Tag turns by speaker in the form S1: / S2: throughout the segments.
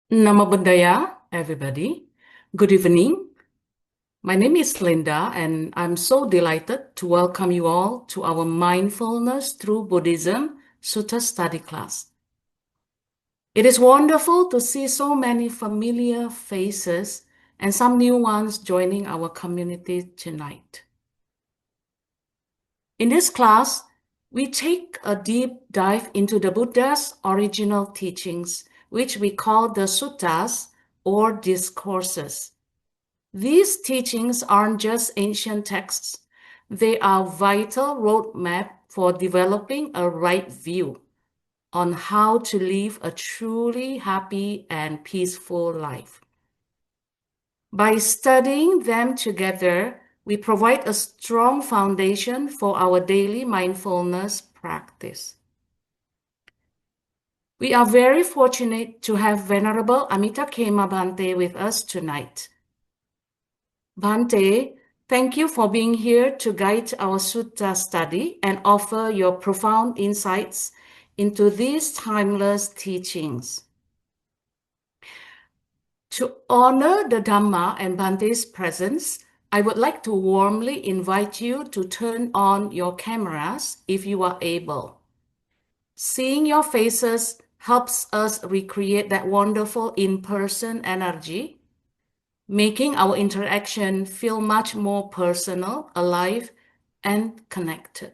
S1: Nama Budaya, everybody. Good evening. My name is Linda, and I'm so delighted to welcome you all to our Mindfulness through Buddhism Sutta study class. It is wonderful to see so many familiar faces and some new ones joining our community tonight. In this class, we take a deep dive into the Buddha's original teachings, which we call the suttas or discourses. These teachings aren't just ancient texts, they are vital roadmap for developing a right view on how to live a truly happy and peaceful life. By studying them together, we provide a strong foundation for our daily mindfulness practice. We are very fortunate to have Venerable Amita Khema Bhante with us tonight. Bhante, thank you for being here to guide our sutta study and offer your profound insights into these timeless teachings. To honor the Dhamma and Bhante's presence, I would like to warmly invite you to turn on your cameras if you are able. Seeing your faces helps us recreate that wonderful in-person energy, making our interaction feel much more personal, alive, and connected.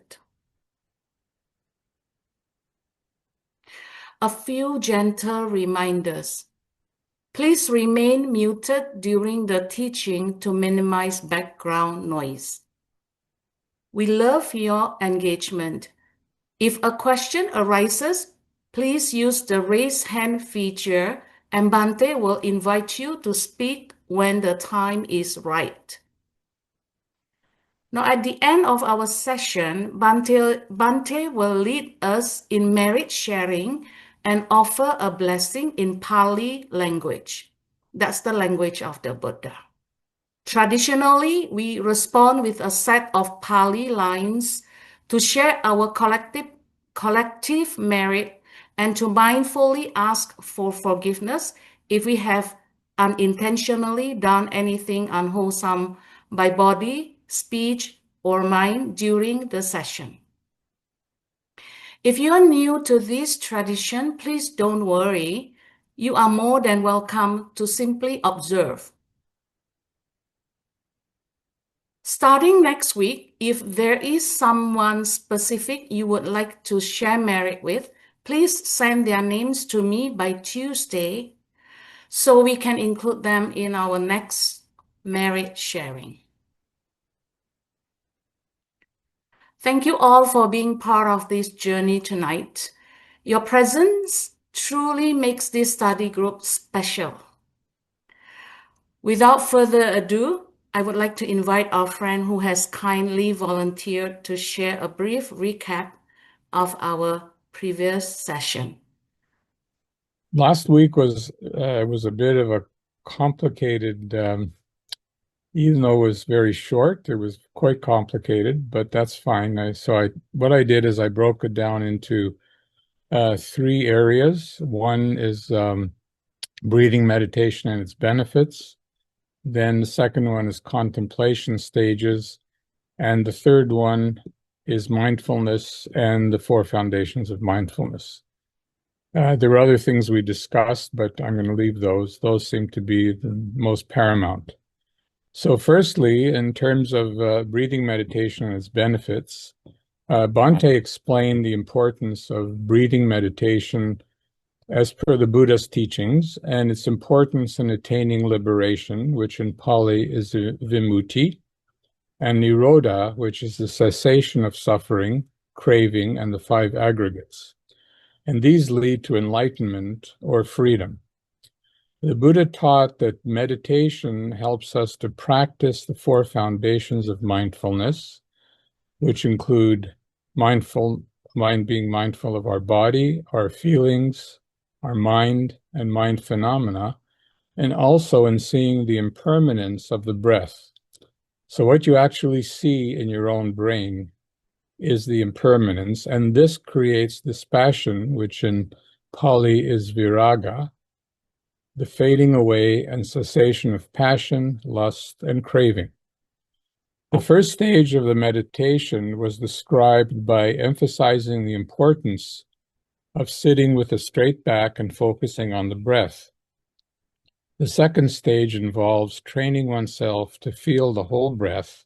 S1: A few gentle reminders. Please remain muted during the teaching to minimize background noise. We love your engagement. If a question arises, please use the raise hand feature and Bhante will invite you to speak when the time is right. Now, at the end of our session, Bhante will lead us in merit sharing and offer a blessing in Pali language. That's the language of the Buddha. Traditionally, we respond with a set of Pali lines to share our collective merit and to mindfully ask for forgiveness if we have unintentionally done anything unwholesome by body, speech, or mind during the session. If you are new to this tradition, please don't worry. You are more than welcome to simply observe. Starting next week, if there is someone specific you would like to share merit with, please send their names to me by Tuesday so we can include them in our next merit sharing. Thank you all for being part of this journey tonight. Your presence truly makes this study group special. Without further ado, I would like to invite our friend who has kindly volunteered to share a brief recap of our previous session.
S2: Last week was a bit of a complicated, even though it was very short, it was quite complicated, but that's fine. What I did is I broke it down into three areas. One is breathing meditation and its benefits. Then the second one is contemplation stages. And the third one is mindfulness and the four foundations of mindfulness. There were other things we discussed, but I'm going to leave those. Those seem to be the most paramount. So firstly, in terms of breathing meditation and its benefits, Bhante explained the importance of breathing meditation as per the Buddha's teachings and its importance in attaining liberation, which in Pali is vimutti, and nirodha, which is the cessation of suffering, craving, and the five aggregates. And these lead to enlightenment or freedom. The Buddha taught that meditation helps us to practice the four foundations of mindfulness, which include being mindful of our body, our feelings, our mind, and mind phenomena, and also in seeing the impermanence of the breath. So what you actually see in your own brain is the impermanence, and this creates dispassion, which in Pali is viraga, the fading away and cessation of passion, lust, and craving. The first stage of the meditation was described by emphasizing the importance of sitting with a straight back and focusing on the breath. The second stage involves training oneself to feel the whole breath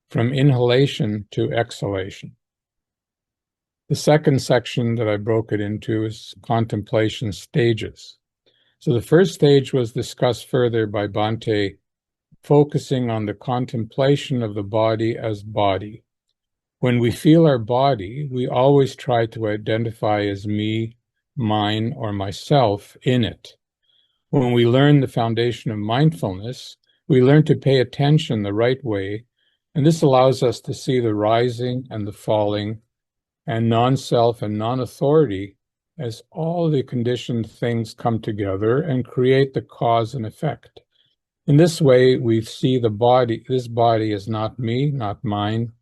S2: from inhalation to exhalation. The second section that I broke it into is contemplation stages. So the first stage was discussed further by Bhante, focusing on the contemplation of the body as body. When we feel our body, we always try to identify as me, mine, or myself in it. When we learn the foundation of mindfulness, we learn to pay attention the right way, and this allows us to see the rising and the falling, and non-self and non-authority as all the conditioned things come together and create the cause and effect. In this way, we see the body, this body is not me, not mine,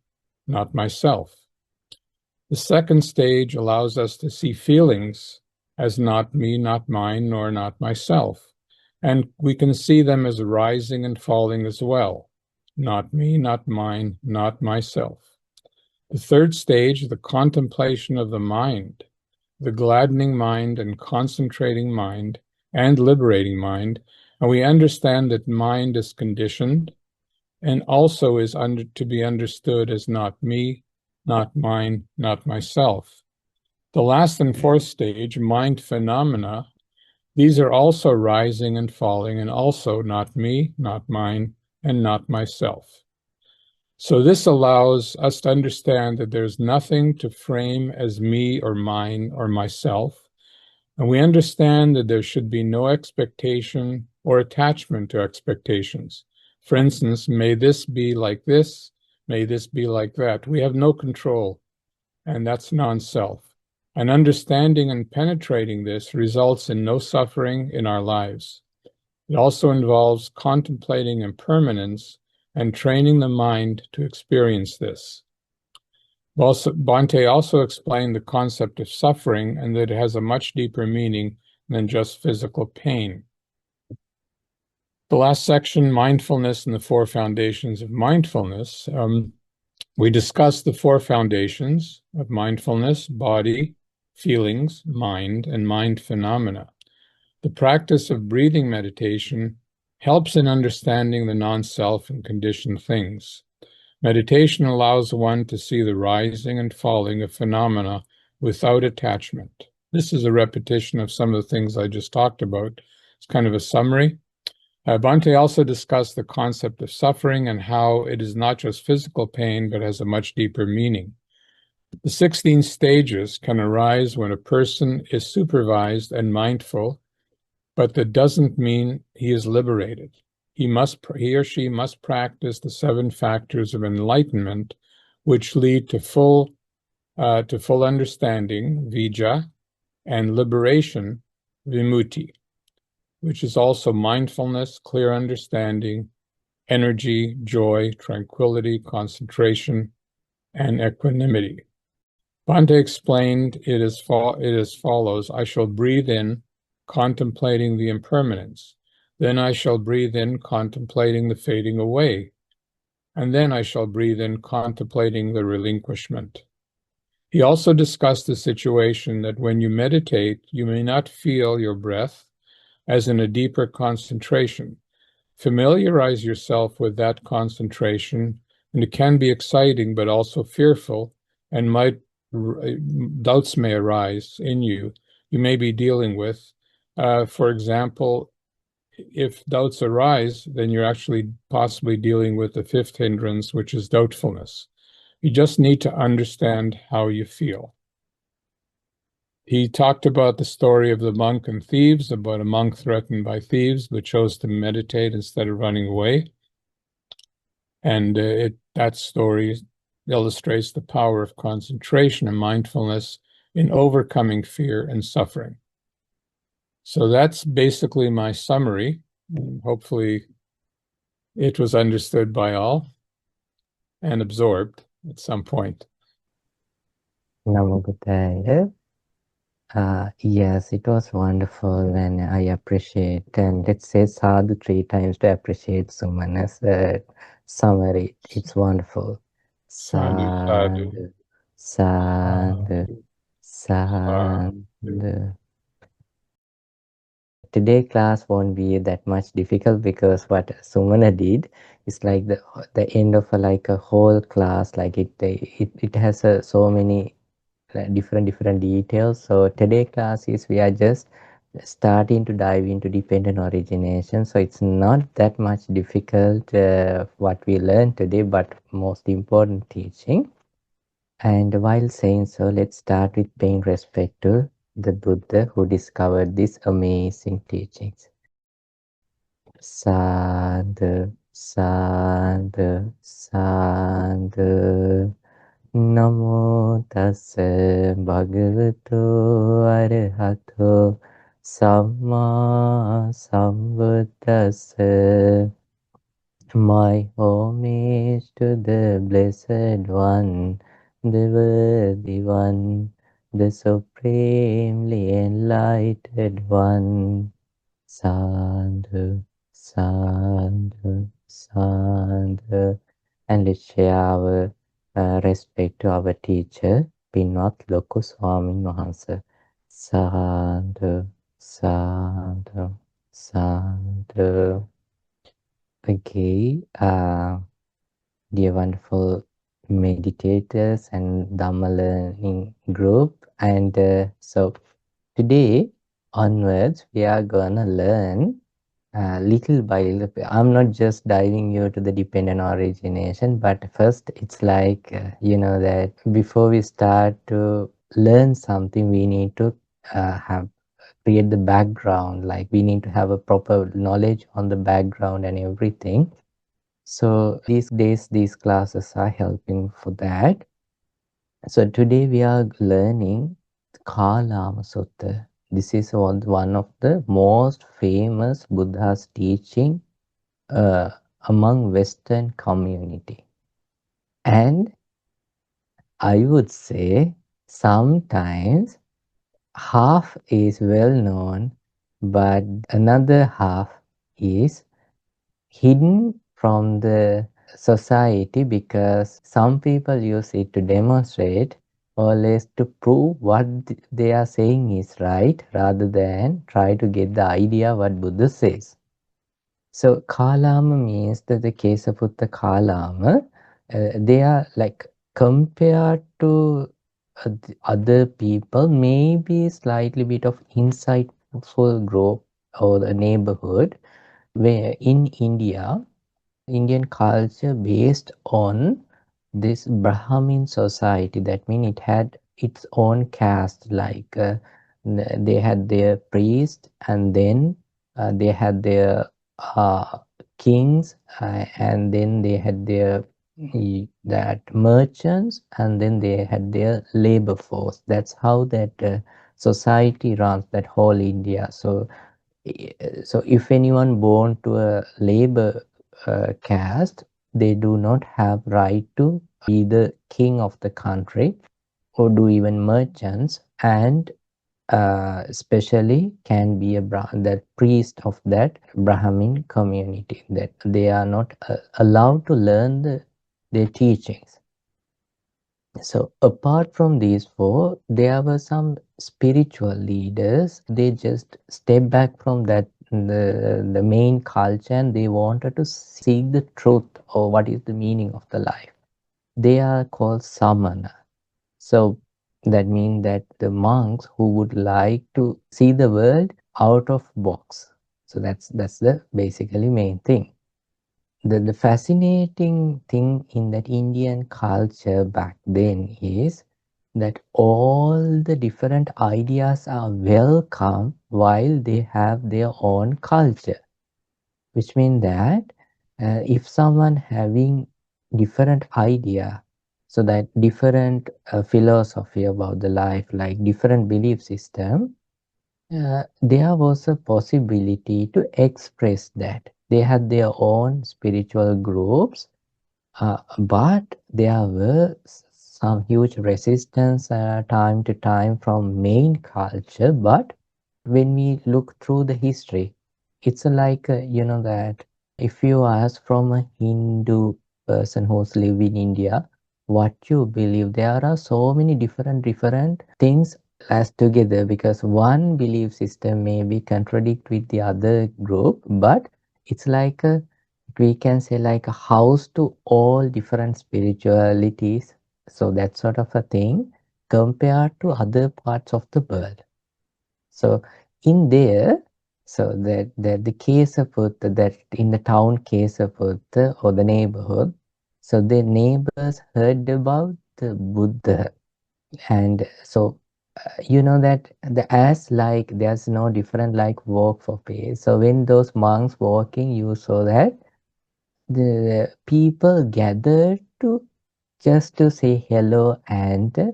S2: not myself. The second stage allows us to see feelings as not me, not mine, nor not myself. And we can see them as rising and falling as well. Not me, not mine, not myself. The third stage, the contemplation of the mind, the gladdening mind and concentrating mind and liberating mind. And we understand that mind is conditioned and also is to be understood as not me, not mine, not myself. The last and fourth stage, mind phenomena, these are also rising and falling and also not me, not mine, and not myself. So this allows us to understand that there's nothing to frame as me or mine or myself. And we understand that there should be no expectation or attachment to expectations. For instance, may this be like this, may this be like that. We have no control, and that's non-self. And understanding and penetrating this results in no suffering in our lives. It also involves contemplating impermanence and training the mind to experience this. Bhante also explained the concept of suffering and that it has a much deeper meaning than just physical pain. The last section, mindfulness and the four foundations of mindfulness. We discussed the four foundations of mindfulness: body, feelings, mind, and mind phenomena. The practice of breathing meditation helps in understanding the non-self and conditioned things. Meditation allows one to see the rising and falling of phenomena without attachment. This is a repetition of some of the things I just talked about. It's kind of a summary. Bhante also discussed the concept of suffering and how it is not just physical pain, but has a much deeper meaning. The 16 stages can arise when a person is supervised and mindful, but that doesn't mean he is liberated. He or she must practice the 7 factors of enlightenment, which lead to full understanding, vijja, and liberation, vimutti, which is also mindfulness, clear understanding, energy, joy, tranquility, concentration, and equanimity. Bhante explained it as follows: I shall breathe in, contemplating the impermanence. Then I shall breathe in, contemplating the fading away. And then I shall breathe in, contemplating the relinquishment. He also discussed the situation that when you meditate, you may not feel your breath as in a deeper concentration. Familiarize yourself with that concentration, and it can be exciting but also fearful, and doubts may arise in you. You may be dealing with, for example, if doubts arise, then you're actually possibly dealing with the 5th hindrance, which is doubtfulness. You just need to understand how you feel. He talked about the story of the monk and thieves, about a monk threatened by thieves, but chose to meditate instead of running away. And that story illustrates the power of concentration and mindfulness in overcoming fear and suffering. So that's basically my summary. Hopefully it was understood by all and absorbed at some point.
S3: Namo Buddhaya. Yes, it was wonderful, and I appreciate. And let's say sadhu 3 times to appreciate Suman's summary. It's wonderful.
S2: Sadhu, sadhu,
S3: Sadhu, sadhu,
S2: sadhu, sadhu.
S3: sadhu. Today class won't be that much difficult because what Sumana did is like the end of like a whole class. Like it has so many different details. So today class is we are just starting to dive into dependent origination. So it's not that much difficult what we learned today, but most important teaching. And while saying so, let's start with paying respect to the Buddha who discovered these amazing teachings. Sadhu, sadhu, sadhu. Namo tassa bhagavato arahato samma sambuddhassa. My homage to the Blessed One, the Worthy One, the Supremely Enlightened One. Sadhu, sadhu, sadhu. And let's share our respect to our teacher, Pinwat Loku Swamin Wahanse. Sadhu, sadhu, sadhu. Okay, dear wonderful meditators and Dhamma learning group. And so today onwards, we are gonna learn little by little. I'm not just diving you to the dependent origination, but first it's like, that before we start to learn something, we need to have create the background, like we need to have a proper knowledge on the background and everything. So these days, these classes are helping for that. So today we are learning Kālāmasutta. This is one of the most famous Buddha's teaching uh, among Western community. And I would say sometimes half is well known, but another half is hidden from the society because some people use it to demonstrate or less to prove what they are saying is right rather than try to get the idea what Buddha says. So Kālāma means that the Kesaputta Kālāma, they are like compared to the other people, maybe slightly bit of insightful group or the neighborhood where in India, Indian culture based on this Brahmin society. That means it had its own caste, like they had their priest, and then they had their uh, kings, and then they had their that merchants, and then they had their labor force. That's how that society runs that whole India. So if anyone born to a labor caste, they do not have right to be the king of the country or do even merchants, and especially can be that priest of that Brahmin community, that they are not allowed to learn their teachings. So apart from these four, there were some spiritual leaders. They just step back from that the main culture, and they wanted to seek the truth or what is the meaning of the life. They are called samana. So that means that the monks who would like to see the world out of box. So that's the basically main thing. The fascinating thing in that Indian culture back then is that all the different ideas are welcome while they have their own culture, which means that if someone having different idea, so that different philosophy about the life, like different belief system, there was a possibility to express that. They had their own spiritual groups, but there were some huge resistance time to time from main culture, but when we look through the history, it's like that if you ask from a Hindu person who's live in India, what you believe, there are so many different things as together, because one belief system may be contradict with the other group, but it's like we can say like a house to all different spiritualities. So that sort of a thing compared to other parts of the world. So in there, so that the Kesaputta, that in the town Kesaputta or the neighborhood, so the neighbors heard about the Buddha, and so that as like there's no different like walk for pace. So when those monks walking, you saw that the people gathered to just to say hello and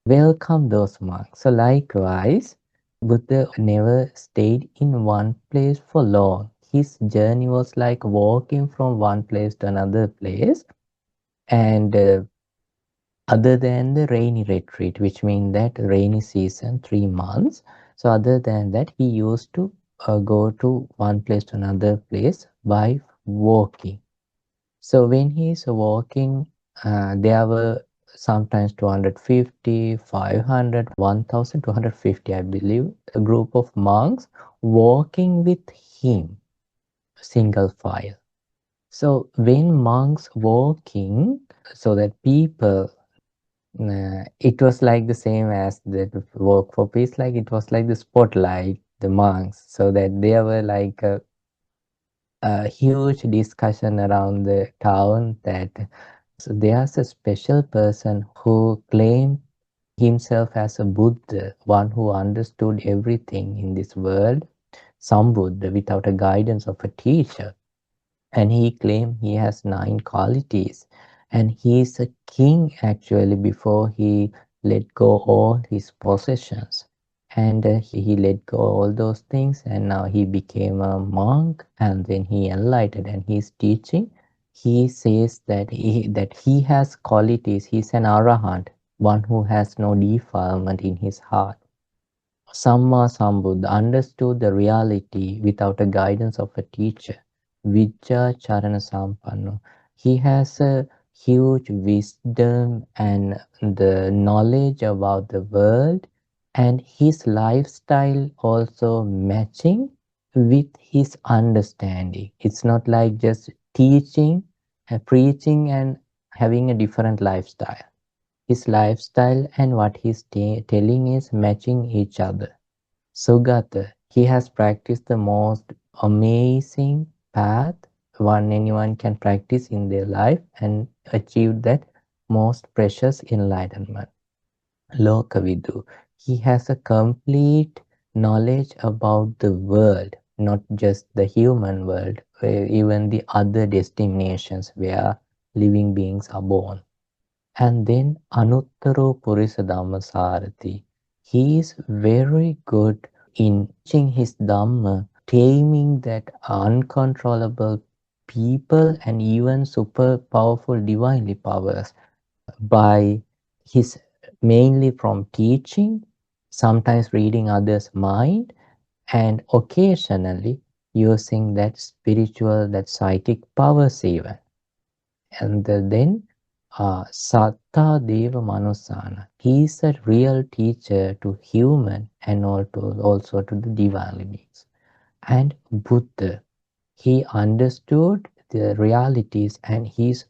S3: welcome those monks. So likewise, Buddha never stayed in one place for long. His journey was like walking from one place to another place, and other than the rainy retreat, which means that rainy season, 3 months. So other than that, he used to go to one place to another place by walking. So when he's walking, there were sometimes 250, 500, 1,250, I believe, a group of monks walking with him, single file. So when monks walking, so that people, it was like the same as the work for peace, like it was like the spotlight, the monks, so that there were like a huge discussion around the town that so there's a special person who claimed himself as a Buddha, one who understood everything in this world, some Buddha without a guidance of a teacher. And he claimed he has 9 qualities. And he is a king actually before he let go all his possessions. And he let go all those things, and now he became a monk, and then he enlightened, and he's teaching. He says that he has qualities. He's an arahant, one who has no defilement in his heart. Samma Sambuddha understood the reality without a guidance of a teacher. Vijja Charana Sampanno. He has a huge wisdom and the knowledge about the world, and his lifestyle also matching with his understanding. It's not like just teaching, preaching, and having a different lifestyle. His lifestyle and what he's telling is matching each other. Sugata, he has practiced the most amazing path anyone can practice in their life and achieve that most precious enlightenment. Lokavidu, he has a complete knowledge about the world, not just the human world, even the other destinations where living beings are born. And then Anuttaro Purisa Dhammasarati. He is very good in teaching his Dhamma, taming that uncontrollable people and even super powerful divinely powers by his mainly from teaching, sometimes reading others' mind, and occasionally using that spiritual, that psychic powers even. And then Satta Deva Manusana. He is a real teacher to human and also to the divine beings. And Buddha, he understood the realities and he's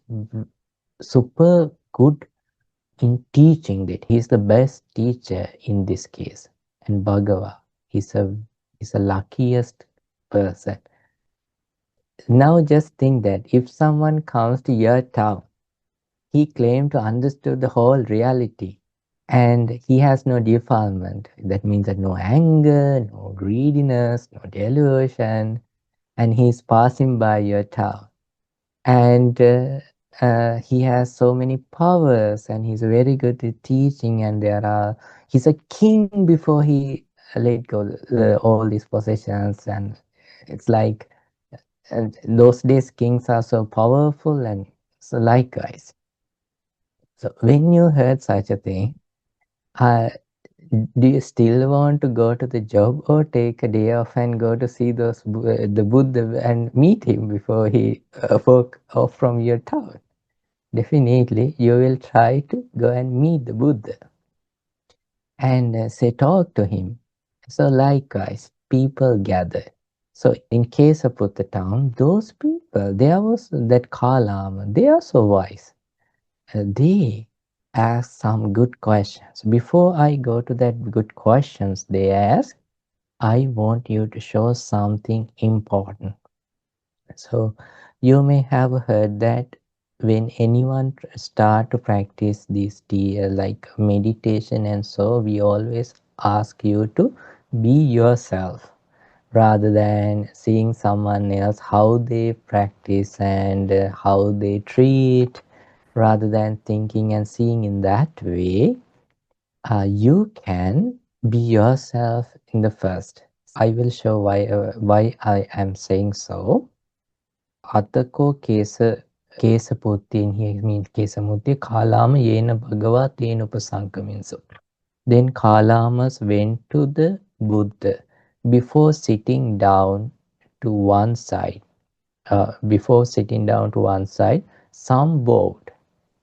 S3: super good in teaching that. He's the best teacher in this case. And Bhagava, he's a luckiest person. Now just think that if someone comes to your town, he claimed to understand the whole reality, and he has no defilement. That means that no anger, no greediness, no delusion, and he's passing by your town. And he has so many powers, and he's very good at teaching. And he's a king before he let go all these possessions. And it's like, and those days kings are so powerful, and so likewise. So when you heard such a thing, uh, do you still want to go to the job or take a day off and go to see the Buddha and meet him before he walk off from your town? Definitely, you will try to go and meet the Buddha and say talk to him. So likewise, people gathered. So in case of Buddha town, those people, there was that Kālāma, they are so wise. They ask some good questions. Before I go to that good questions they ask, I want you to show something important. So you may have heard that when anyone start to practice this like meditation and so, we always ask you to be yourself rather than seeing someone else how they practice and how they treat. Rather than thinking and seeing in that way, you can be yourself in the first. I will show why I am saying so. Atako kesa putin here means kesa mutti Kālāma yena bhagava tena upasankaminso. Then Kālāmas went to the Buddha before sitting down to one side. Before sitting down to one side, some bowed.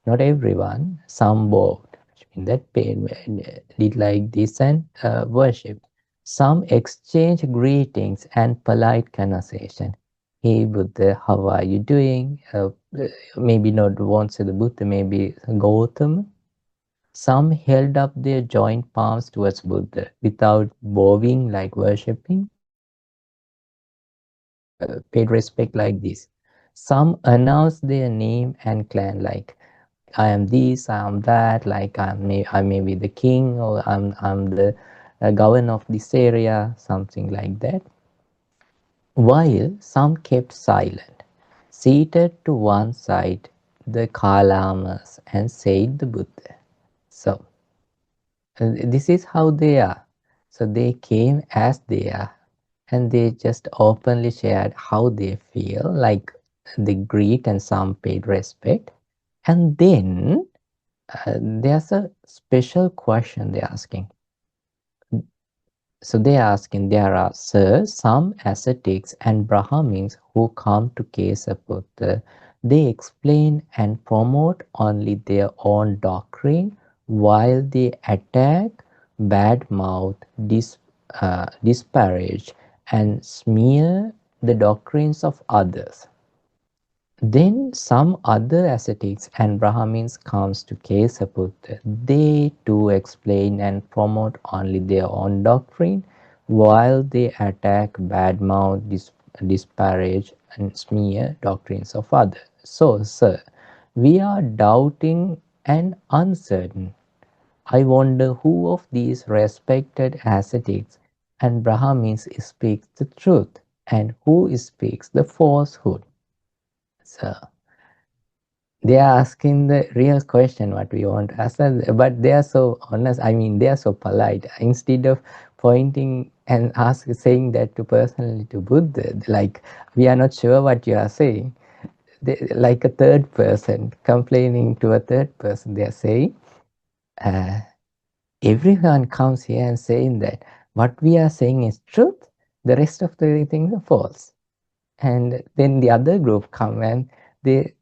S3: Not everyone, some bowed. Which means that pain did like this and worship. Some exchange greetings and polite conversation. Hey Buddha, how are you doing? Maybe not won't say the Buddha, maybe Gautam. Some held up their joint palms towards Buddha without bowing like worshipping. Paid respect like this. Some announced their name and clan like I am this, I am that, like I may be the king or I'm the governor of this area, something like that. While some kept silent, seated to one side, the Kālāmas and said the Buddha. So this is how they are. So they came as they are and they just openly shared how they feel, like they greet and some paid respect. And then there's a special question they're asking. So they're asking, there are, sir, some ascetics and Brahmins who come to Kesaputta. They explain and promote only their own doctrine while they attack, badmouth, disparage, and smear the doctrines of others. Then some other ascetics and Brahmins comes to Kesaputta. They too explain and promote only their own doctrine while they attack, badmouth, disparage and smear doctrines of others. So, sir, we are doubting and uncertain. I wonder who of these respected ascetics and Brahmins speaks the truth and who speaks the falsehood. So, they are asking the real question what we want to ask, but they are so honest. I mean, they are so polite. Instead of pointing and saying that to personally to Buddha, like we are not sure what you are saying. Like a third person complaining to a third person, they are saying, everyone comes here and saying that what we are saying is truth. The rest of the things are false. And then the other group come and they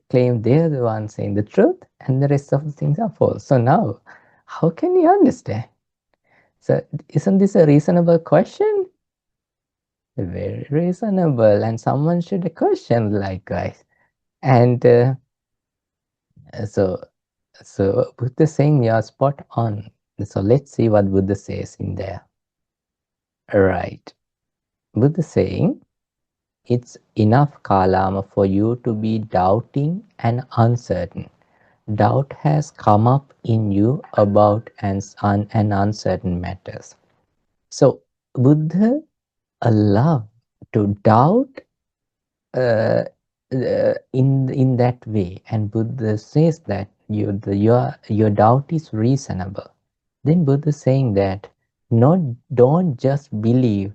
S3: claim they're the ones saying the truth and the rest of the things are false. So now, how can you understand? So isn't this a reasonable question? Very reasonable, and someone should question likewise. And so Buddha saying you're spot on. So let's see what Buddha says in there. All right. Buddha saying, it's enough, Kālāma, for you to be doubting and uncertain. Doubt has come up in you about an uncertain matters. So Buddha allowed to doubt in that way, and Buddha says that your doubt is reasonable. Then Buddha saying that don't just believe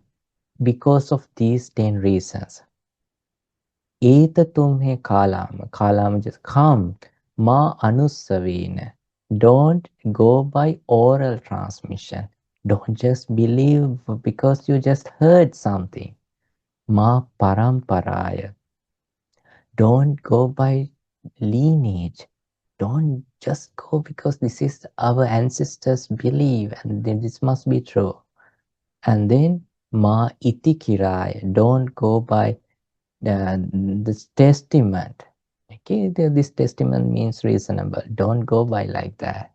S3: because of these 10 reasons. Eta tumhe Kālāma. Kālāma just come. Ma anussavena. Don't go by oral transmission. Don't just believe because you just heard something. Ma paramparaya. Don't go by lineage. Don't just go because this is our ancestors believe and then this must be true. And then ma itikiraya. Don't go by this testament. Okay, this testament means reasonable. Don't go by like that.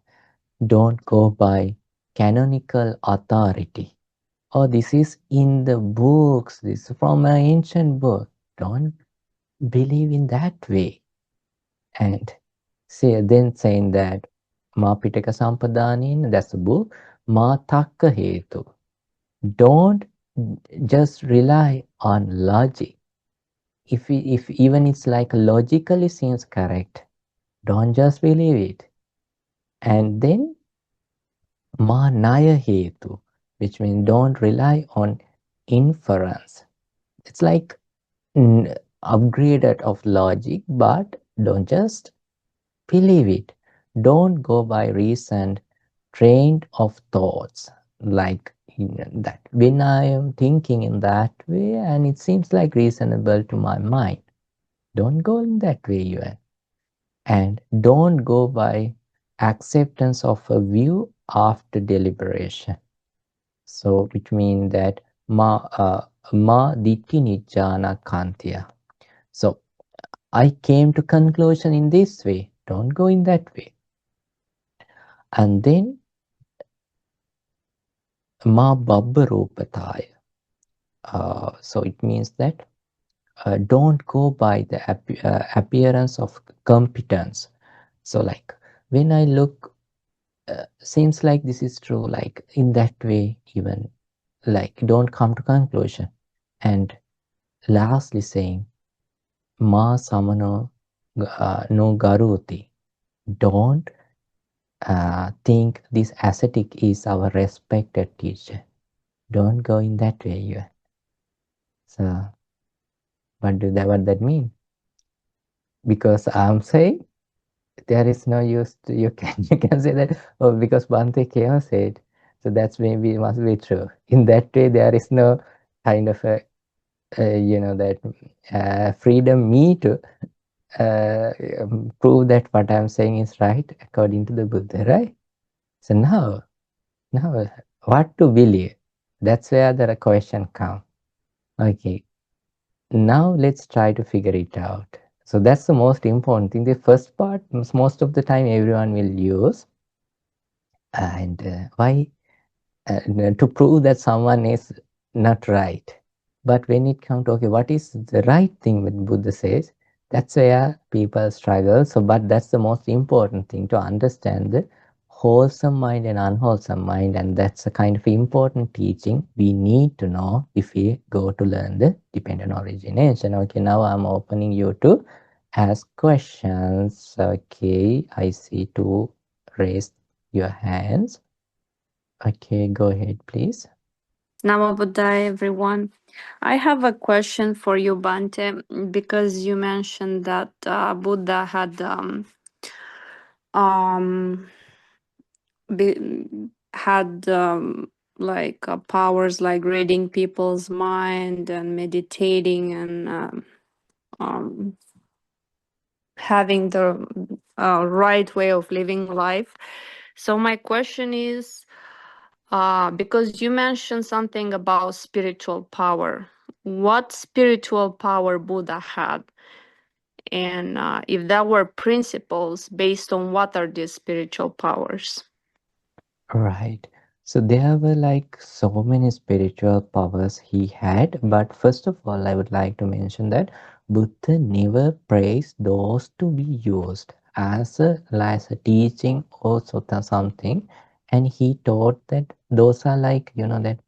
S3: Don't go by canonical authority. Oh, this is in the books. This is from an ancient book. Don't believe in that way. And then saying that Ma Pitaka Sampadanina, that's a book. Ma Takka Hetu. Don't just rely on logic. If even it's like logically seems correct, don't just believe it. And then Ma Naya Hetu, which means don't rely on inference. It's like upgraded of logic, but don't just believe it. Don't go by reason trained of thoughts like that. When I am thinking in that way and it seems like reasonable to my mind, don't go in that way, Yuan. And don't go by acceptance of a view after deliberation. So, which means that ma ditti nijjana kantya. So, I came to conclusion in this way. Don't go in that way. And then ma babba rupataya. So it means that don't go by the appearance of competence. So like when I look, seems like this is true, like in that way even, like don't come to conclusion. And lastly saying, ma samano no garuti. Don't think this ascetic is our respected teacher. Don't go in that way. You. So what that mean? Because I'm saying there is no use to, you can say that, oh, because Bhante Keva said, so that's maybe must be true. In that way, there is no kind of a that freedom me to prove that what I'm saying is right according to the Buddha, right? So now what to believe? That's where the question comes. Okay, now let's try to figure it out. So that's the most important thing. The first part, most of the time everyone will use. And why? To prove that someone is not right. But when it comes to, okay, what is the right thing when Buddha says, that's where people struggle. So, but that's the most important thing to understand the wholesome mind and unwholesome mind. And that's a kind of important teaching we need to know if we go to learn the dependent origination. Okay, now I'm opening you to ask questions. Okay, I see two raise your hands. Okay, go ahead, please.
S4: Namo Buddhaya, everyone. I have a question for you, Bante, because you mentioned that Buddha had had like powers like reading people's mind and meditating and um, having the right way of living life. So my question is, because you mentioned something about spiritual power, what spiritual power Buddha had? And if there were principles, based on what are these spiritual powers?
S3: Right. So there were like so many spiritual powers he had, but first of all, I would like to mention that Buddha never praised those to be used as a teaching or something, and he taught that those are like that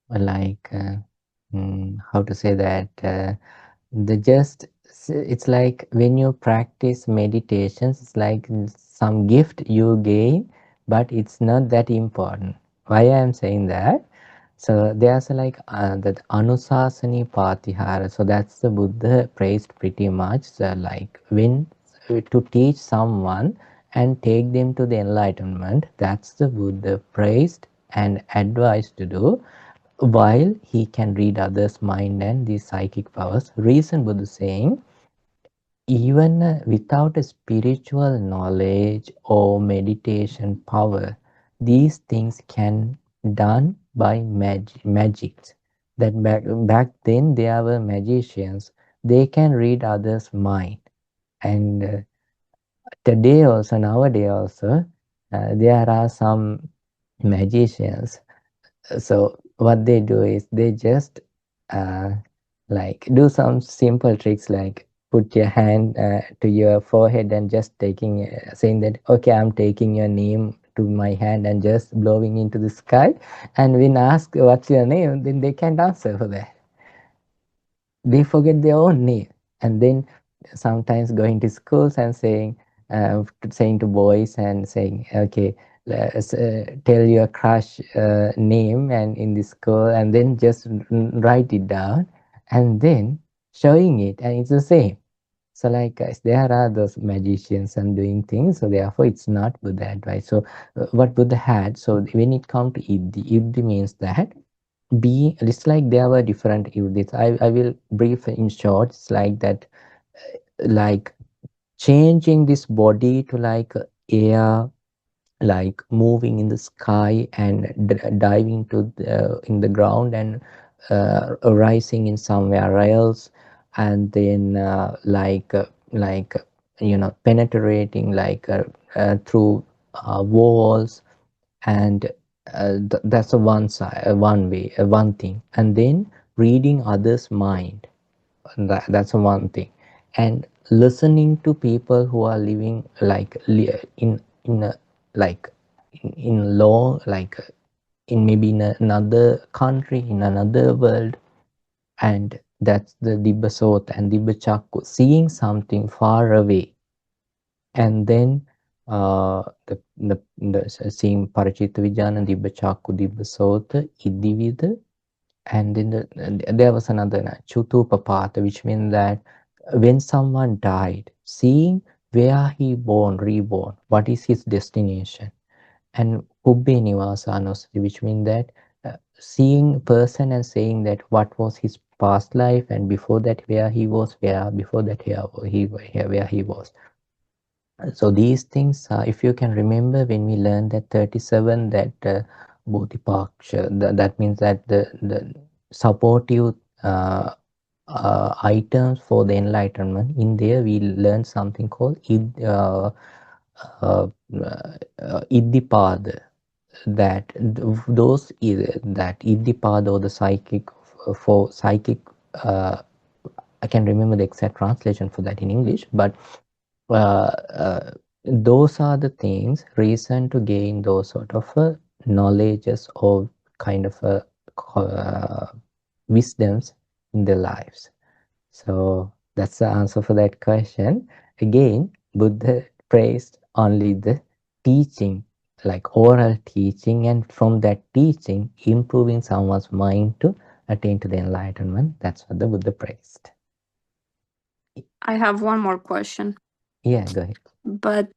S3: like how to say that it's like when you practice meditations, it's like some gift you gain, but it's not that important. Why I am saying that? So there's like that Anusasani Patihara. So that's the Buddha praised pretty much. So like when to teach someone and take them to the enlightenment. That's the Buddha praised and advised to do, while he can read others' mind and these psychic powers. Reason Buddha saying, even without a spiritual knowledge or meditation power, these things can done by magics. That back then there were magicians. They can read others' mind. And today also, nowadays also, there are some magicians. So what they do is they just uh, like do some simple tricks, like put your hand to your forehead and just taking saying that, okay, I'm taking your name to my hand and just blowing into the sky, and when asked what's your name, then they can't answer for that. They forget their own name. And then sometimes going to schools and saying to boys and saying, okay, let's tell your crush name and in the school, and then just write it down and then showing it, and it's the same. So like guys, there are those magicians and doing things, so therefore it's not Buddha advice. So what Buddha had, so when it comes to iddhi means that being, it's like there were different units. I will brief in short. It's like that, like changing this body to like air, like moving in the sky and diving to in the ground and rising in somewhere else, and then like penetrating like through walls, and that's a one side, one way, one thing. And then reading others' mind, that's a one thing. And listening to people who are living like in a like in law, like in maybe in another country, in another world. And that's the Dibbasota and Dibbachakku, seeing something far away. And then the seeing Parachita Vijnana, Dibbachakku, Dibbasota, Iddhivida, and then there was another Chutupapata, which means that when someone died, seeing where he born, reborn, what is his destination, and Kubbe Nivasanosati, which means that seeing person and saying that what was his past life, and before that where he was, where before that where he was. So these things, if you can remember, when we learned that 37, that Bodhipaksha, that means that the supportive items for the enlightenment, in there we learned something called Iddhipada, that those that Iddhipada, or the psychic, for psychic, I can remember the exact translation for that in English, but those are the things, reason to gain those sort of knowledges or kind of wisdoms in their lives. So that's the answer for that question. Again, Buddha praised only the teaching, like oral teaching, and from that teaching, improving someone's mind to attain to the enlightenment. That's what the Buddha praised.
S4: I have one more question.
S3: Yeah, go ahead.
S4: But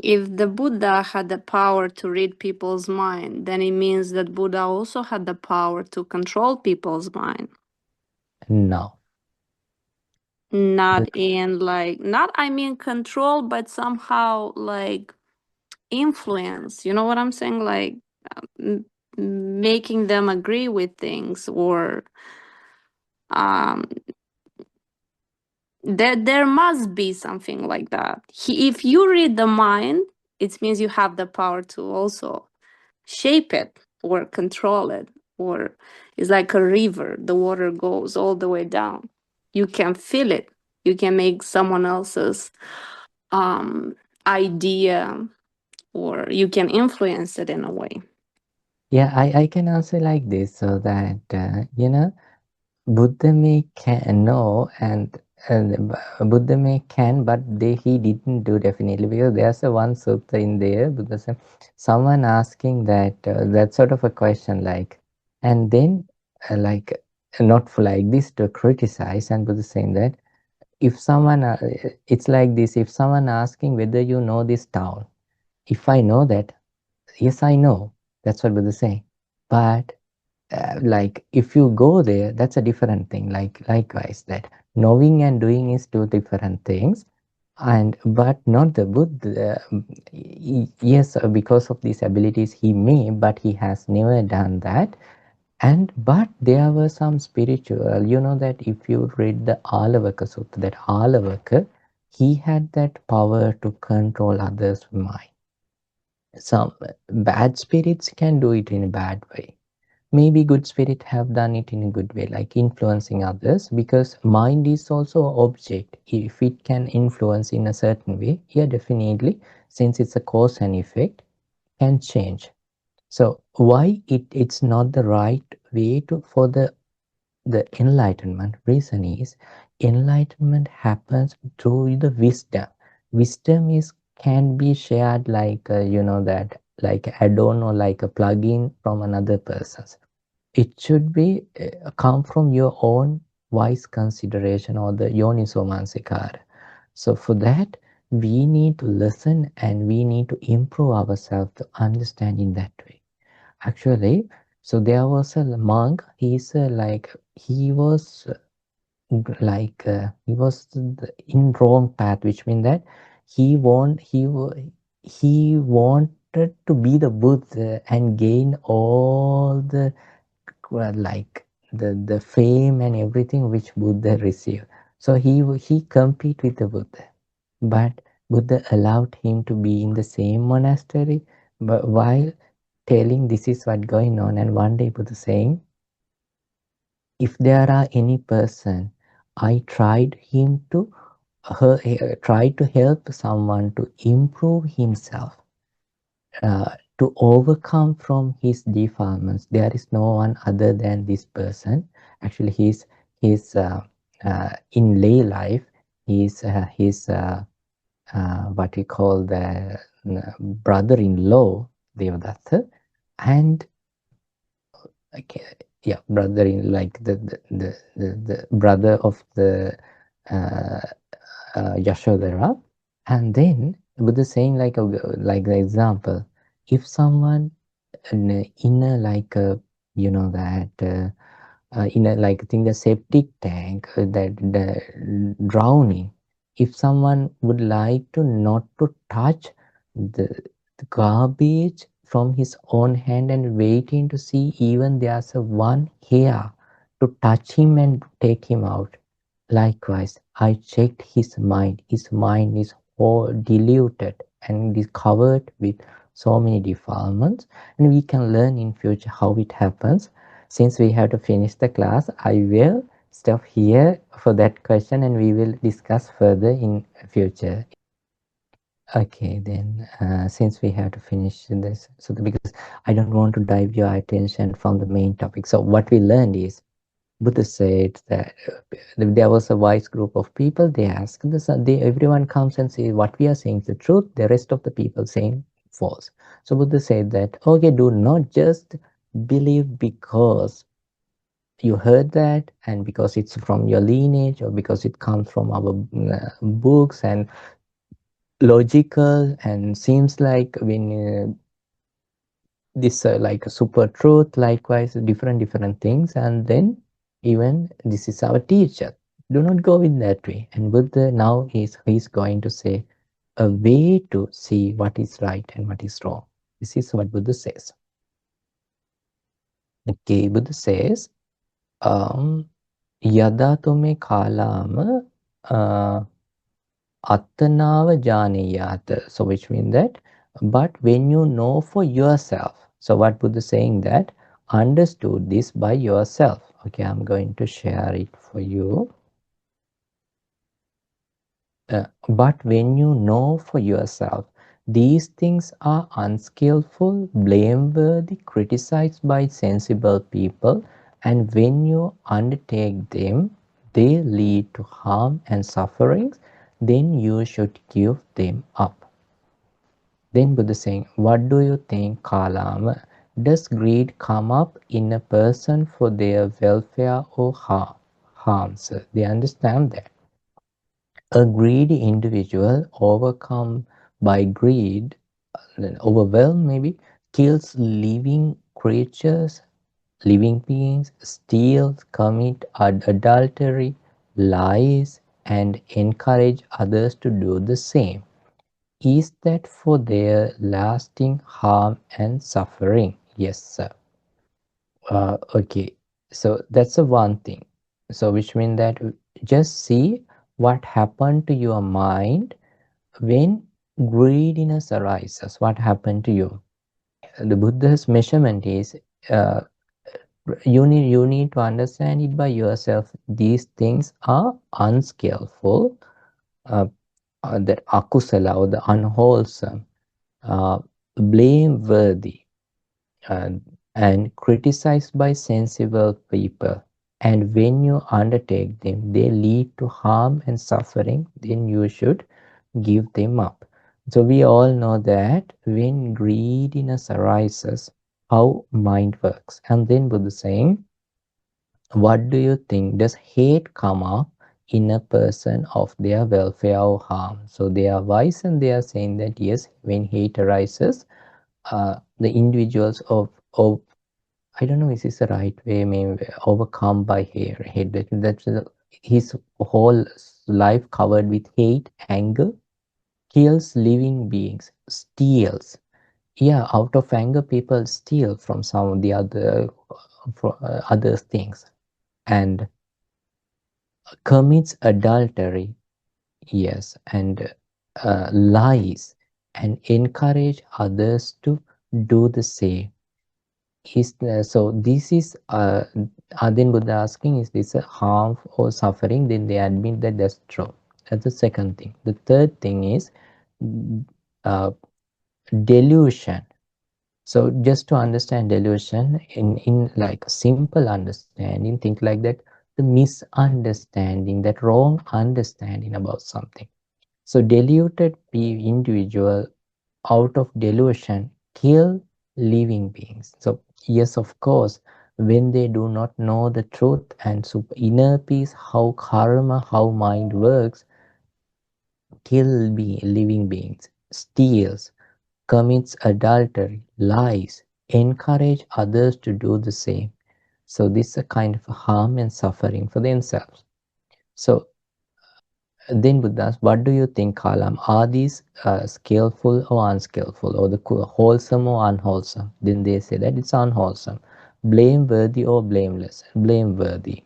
S4: if the Buddha had the power to read people's mind, then it means that Buddha also had the power to control people's mind.
S3: No.
S4: Not in like, not I mean control, but somehow like influence. You know what I'm saying? Like making them agree with things, or there must be something like that. If you read the mind, it means you have the power to also shape it or control it. Or it's like a river, the water goes all the way down. You can feel it. You can make someone else's idea, or you can influence it in a way.
S3: Yeah, I can answer like this, so that Buddha may can know, and Buddha may can, but he didn't do definitely, because there's a one sutta in there. Buddha said, someone asking that sort of a question, like, and then like not for like this to criticize, and Buddha saying that if someone, it's like this, if someone asking whether you know this town, if I know that, yes, I know. That's what Buddha saying. But like if you go there, that's a different thing. Like likewise, that knowing and doing is two different things. And but not the Buddha. Yes, because of these abilities, he may, but he has never done that. And but there were some spiritual, you know, that if you read the Kālāmasutta Sutta, that Kālāmasutta, he had that power to control others' mind. Some bad spirits can do it in a bad way. Maybe good spirit have done it in a good way, like influencing others, because mind is also an object. If it can influence in a certain way, yeah, definitely, since it's a cause and effect, can change. So why it's not the right way to for the enlightenment? Reason is enlightenment happens through the wisdom. Wisdom is can be shared like you know, that like add-on or like a plug-in from another person's. It should be come from your own wise consideration or the yoniso manasikara. So for that, we need to listen and we need to improve ourselves to understand in that way. Actually, so there was a monk. He's like he was like he was in wrong path, which means that he wanted to be the Buddha and gain all the like the fame and everything which Buddha received. So he compete with the Buddha, but Buddha allowed him to be in the same monastery, but while telling this is what going on. And one day Buddha saying, if there are any person, I tried him to try to help someone to improve himself, to overcome from his defilements. There is no one other than this person. Actually, he's in lay life. He's what we call the brother-in-law, Devadatta, and okay, yeah, brother-in, like the brother of the uh, Yashodhara. And then Buddha saying like the example, if someone in a like a, you know, that in a like think the septic tank, that the drowning, if someone would like to not to touch the, the garbage from his own hand and waiting to see even there's a one hair to touch him and take him out. Likewise, I checked his mind. His mind is all diluted and is covered with so many defilements, and we can learn in future how it happens. Since we have to finish the class, I will stop here for that question and we will discuss further in future. Okay, then since we have to finish this, so because I don't want to dive your attention from the main topic. So what we learned is Buddha said that there was a wise group of people. They asked this, everyone comes and says what we are saying is the truth. The rest of the people saying false. So Buddha said that, okay, do not just believe because you heard that and because it's from your lineage or because it comes from our books and logical and seems like when this like a super truth, likewise different things, and then even this is our teacher. Do not go in that way. And Buddha now he's going to say a way to see what is right and what is wrong. This is what Buddha says. Okay, Buddha says, yada tume kālāma attanava janiyata. So which means that, but when you know for yourself. So what Buddha is saying that, understood this by yourself. Okay, I'm going to share it for you. But when you know for yourself, these things are unskillful, blameworthy, criticized by sensible people, and when you undertake them, they lead to harm and sufferings, then you should give them up. Then Buddha saying, what do you think, Kālāma? Does greed come up in a person for their welfare or harm? Harms? They understand that. A greedy individual overcome by greed, overwhelmed maybe, kills living creatures, living beings, steals, commit adultery, lies, and encourage others to do the same. Is that for their lasting harm and suffering? Yes, sir. Okay, so that's the one thing. So which means that just see what happened to your mind when greediness arises. What happened to you? The Buddha's measurement is uh, you need to understand it by yourself. These things are unskillful, uh, that akusala or the unwholesome, blameworthy, and criticized by sensible people. And when you undertake them, they lead to harm and suffering, then you should give them up. So we all know that when greediness arises, how mind works. And then Buddha is saying, what do you think? Does hate come up in a person of their welfare or harm? So they are wise and they are saying that yes, when hate arises, the individuals of I don't know, is this the right way? Maybe overcome by hate. That's his whole life covered with hate, anger, kills living beings, steals. Yeah, out of anger, people steal from some of the other things, and commits adultery. Yes, and lies, and encourage others to do the same. So this is then Buddha asking, is this a harm or suffering? Then they admit that that's true. That's the second thing. The third thing is uh, delusion. So just to understand delusion in like simple understanding, think like that, the misunderstanding, that wrong understanding about something. So deluded individual out of delusion kill living beings. So yes, of course, when they do not know the truth and inner peace, how karma, how mind works, kill living beings, steals, commits adultery, lies, encourage others to do the same. So this is a kind of harm and suffering for themselves. So then Buddha asks, what do you think, Kalam? Are these skillful or unskillful, or the wholesome or unwholesome? Then they say that it's unwholesome. Blameworthy or blameless? Blameworthy.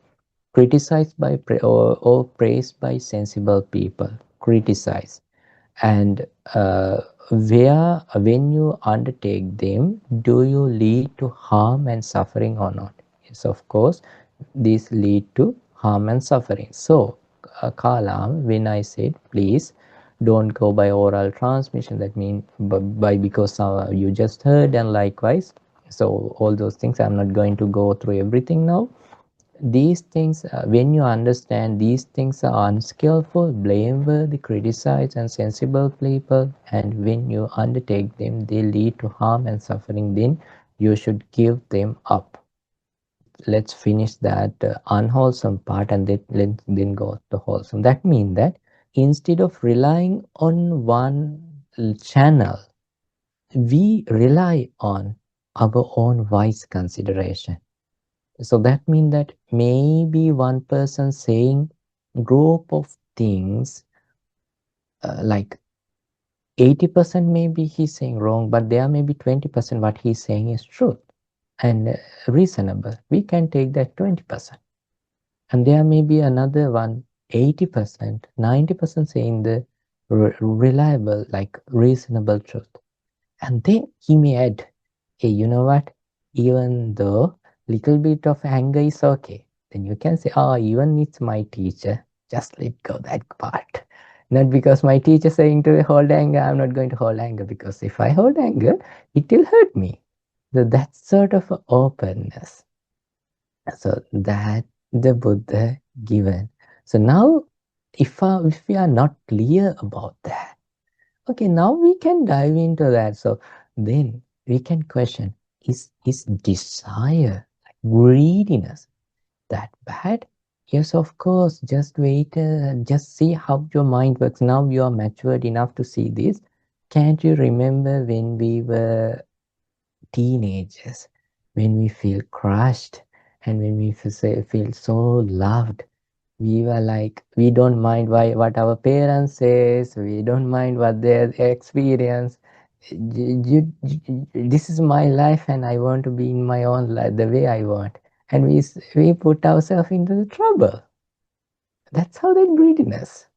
S3: Criticized by or praised by sensible people? Criticize. And when you undertake them, do you lead to harm and suffering or not? Yes, of course, these lead to harm and suffering. So, Kalam, when I said, please don't go by oral transmission, that means by because you just heard, and likewise. So, all those things, I'm not going to go through everything now. These things, when you understand these things are unskillful, blameworthy, criticized, and sensible people, and when you undertake them, they lead to harm and suffering, then you should give them up. Let's finish that unwholesome part and then go to wholesome. That means that instead of relying on one channel, we rely on our own wise consideration. So that means that maybe one person saying group of things, like 80% maybe he's saying wrong, but there may be 20% what he's saying is truth and reasonable. We can take that 20%. And there may be another one, 80%, 90% saying the reliable, like reasonable truth. And then he may add, hey, you know what? Even though little bit of anger is okay, then you can say, oh, even it's my teacher, just let go that part. Not because my teacher saying to hold anger, I'm not going to hold anger, because if I hold anger, it will hurt me. So that's sort of openness. So that the Buddha given. So now, if we are not clear about that, okay, now we can dive into that. So then we can question, is desire, like greediness, that bad? Yes, of course. Just wait. Just see how your mind works. Now you are matured enough to see this. Can't you remember when we were teenagers, when we feel crushed and when we feel so loved? We were like, we don't mind what our parents says. We don't mind what their experience. This is my life, and I want to be in my own life the way I want. And we put ourselves into the trouble. That's how that greediness.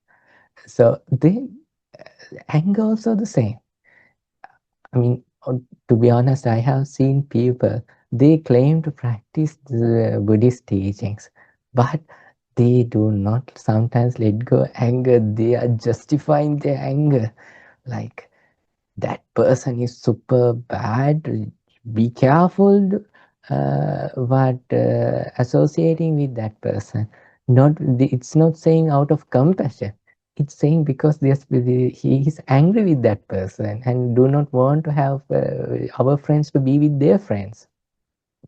S3: So the anger also the same. I mean, to be honest, I have seen people, they claim to practice the Buddhist teachings, but they do not sometimes let go anger. They are justifying their anger. Like, that person is super bad. Be careful what associating with that person. It's not saying out of compassion. It's saying because he is angry with that person and do not want to have our friends to be with their friends,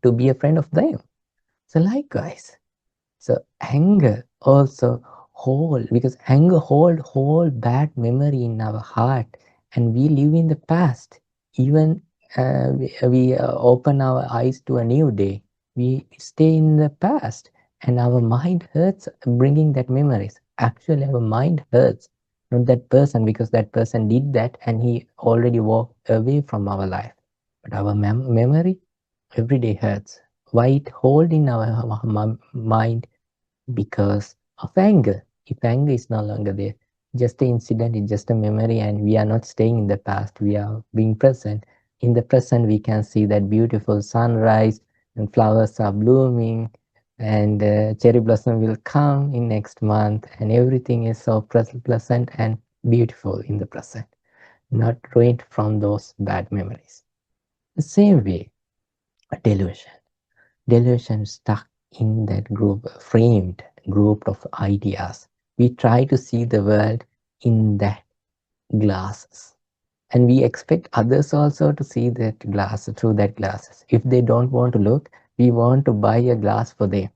S3: to be a friend of them. So likewise, so anger also because anger hold bad memory in our heart, and we live in the past. Even we open our eyes to a new day, we stay in the past, and our mind hurts bringing that memories. Actually, our mind hurts, not that person, because that person did that and he already walked away from our life. But our memory every day hurts. Why it hold in our mind? Because of anger. If anger is no longer there, just an incident is just a memory, and we are not staying in the past, we are being present. In the present, we can see that beautiful sunrise and flowers are blooming, and cherry blossom will come in next month, and everything is so pleasant and beautiful in the present, not ruined from those bad memories. The same way, a delusion stuck in that framed group of ideas. We try to see the world in that glasses, and we expect others also to see that glass through that glasses. If they don't want to look, we want to buy a glass for them.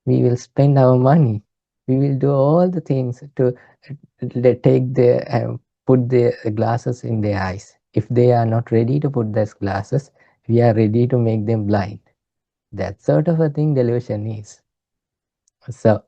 S3: We will spend our money. We will do all the things to take their put the glasses in their eyes. If they are not ready to put those glasses, we are ready to make them blind. That sort of a thing delusion is. So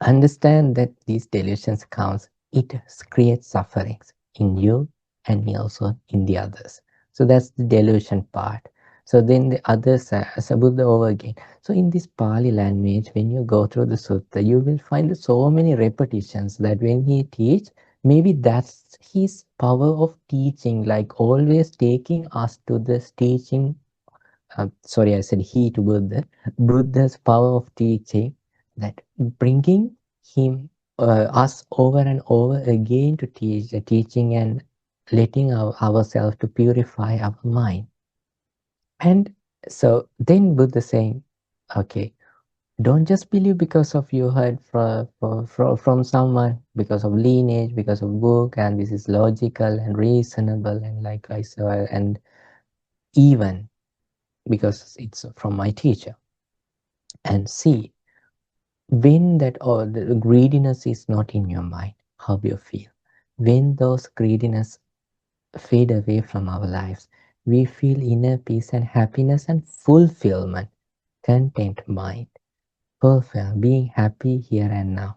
S3: understand that these delusions counts, it creates sufferings in you and also in the others. So that's the delusion part. So then the other side, as Buddha over again. So in this Pali language, when you go through the sutta, you will find so many repetitions that when he teach, maybe that's his power of teaching, like always taking us to this teaching. Sorry, I said he to Buddha. Buddha's power of teaching, that bringing him us over and over again to teach, teaching and letting ourselves to purify our mind. And so then Buddha saying, okay, don't just believe because of you heard from someone, because of lineage, because of book, and this is logical and reasonable, and like I said, and even because it's from my teacher. And see, when that or the greediness is not in your mind, how you feel. When those greediness fade away from our lives, we feel inner peace and happiness and fulfillment, content mind, perfect, being happy here and now.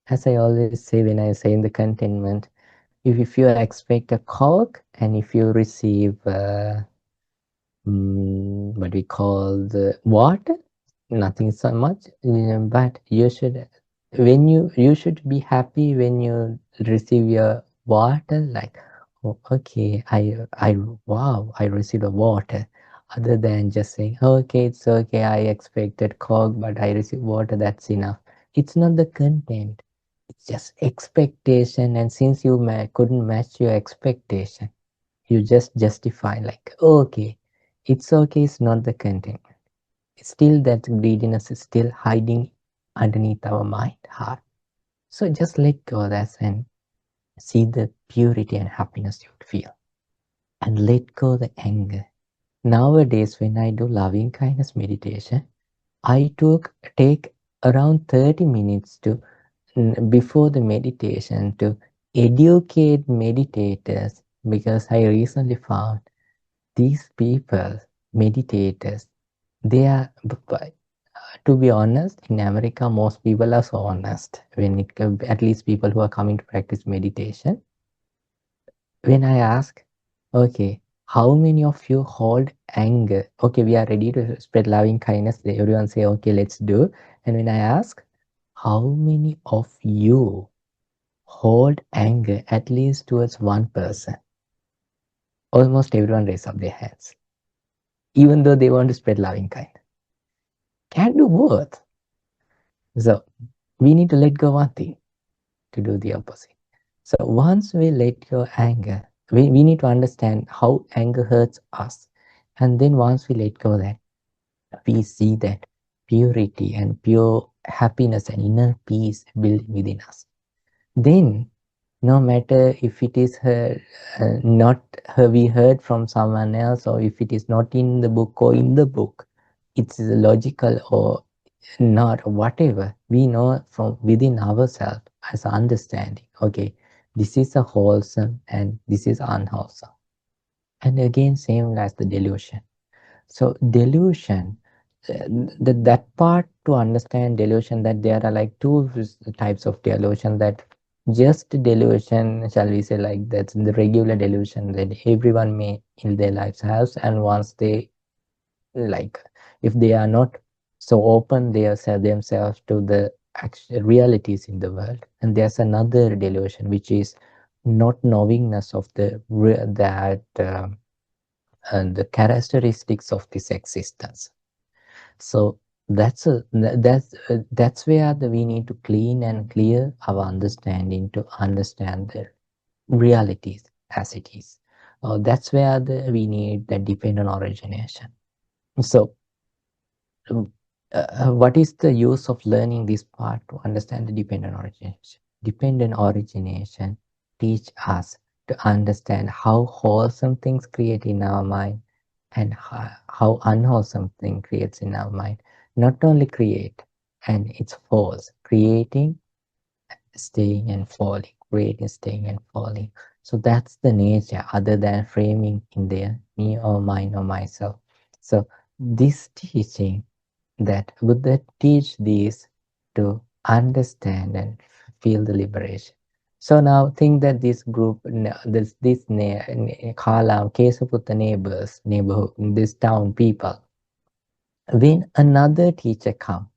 S3: As I always say when I say in the contentment, if you expect a Coke and if you receive what we call the water, nothing so much, but you should, when you should be happy when you receive your water, like, oh, okay, I wow, I received a water, other than just saying, okay, it's okay, I expected Coke but I received water, that's enough. It's not the content, it's just expectation, and since you couldn't match your expectation, you just justify like, okay, it's not the content. Still that greediness is still hiding underneath our mind, heart. So just let go of that and see the purity and happiness you would feel. And let go the anger. Nowadays, when I do loving kindness meditation, I take around 30 minutes to before the meditation to educate meditators, because I recently found these people, meditators, they are, to be honest, in America, most people are so honest when it comes, at least people who are coming to practice meditation. When I ask, okay, how many of you hold anger? Okay, we are ready to spread loving kindness. Everyone say, okay, let's do. And when I ask, how many of you hold anger at least towards one person? Almost everyone raise up their hands, even though they want to spread loving kindness. Can't do both. So we need to let go one thing to do the opposite. So once we let go anger, we need to understand how anger hurts us. And then once we let go that, we see that purity and pure happiness and inner peace building within us. Then no matter if it is not we heard from someone else, or if it is not in the book or in the book, it's logical or not, whatever, we know from within ourselves as understanding, okay, this is a wholesome and this is unwholesome. And again, same as the delusion. So delusion, that part to understand delusion, that there are like two types of delusion, that just delusion, shall we say, like that's the regular delusion that everyone may in their lives has, and once they, like, if they are not so open they sell themselves to the actual realities in the world. And there's another delusion, which is not knowingness of the and the characteristics of this existence. So that's where we need to clean and clear our understanding to understand the realities as it is. That's where we need the dependent origination. So what is the use of learning this part to understand the dependent origination? Dependent origination teach us to understand how wholesome things create in our mind and how unwholesome thing creates in our mind. Not only create, and it's false, creating, staying and falling, creating, staying and falling. So that's the nature, other than framing in there, me or mine or myself. So this teaching, that Buddha teach these to understand and feel the liberation. So now think that this group, this Kala, Kesaputta neighborhood, this town people, when another teacher come,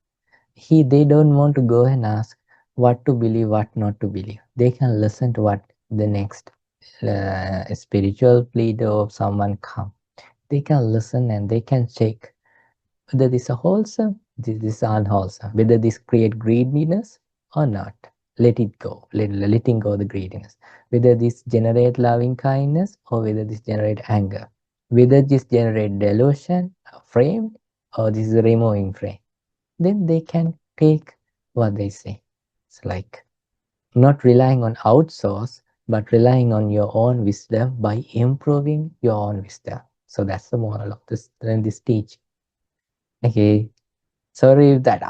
S3: they don't want to go and ask what to believe, what not to believe. They can listen to what the next spiritual leader or someone come. They can listen and they can check whether this is wholesome, this is unwholesome, whether this create greediness or not. Let it go, letting go the greediness. Whether this generate loving kindness or whether this generate anger. Whether this generate delusion, frame, or this is a removing frame. Then they can take what they say. It's like not relying on outsource, but relying on your own wisdom by improving your own wisdom. So that's the moral of this teaching. Okay, sorry that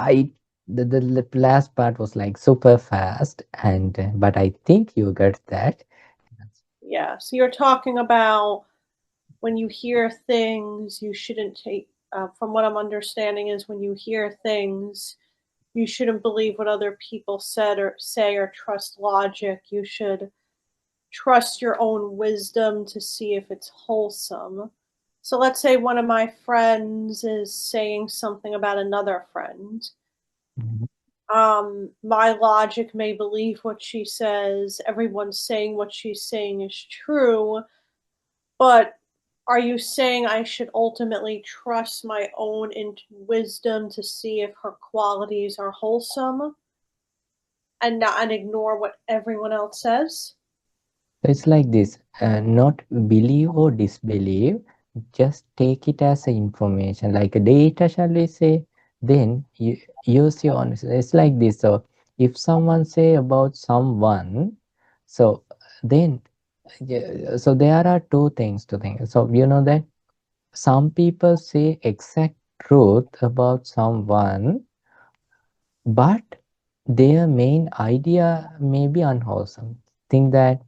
S3: the last part was like super fast, and but I think you got that.
S5: Yeah. So you're talking about when you hear things, you shouldn't take. From what I'm understanding, is when you hear things, you shouldn't believe what other people said or say or trust logic. You should trust your own wisdom to see if it's wholesome. So let's say one of my friends is saying something about another friend. My logic may believe what she says. Everyone's saying what she's saying is true. But are you saying I should ultimately trust my own wisdom to see if her qualities are wholesome and ignore what everyone else says?
S3: It's like this, not believe or disbelieve, just take it as a information, like a data, shall we say. Then you use your own. It's like this. So if someone say about someone, so then so there are two things to think. So you know that some people say exact truth about someone, but their main idea may be unwholesome. Think that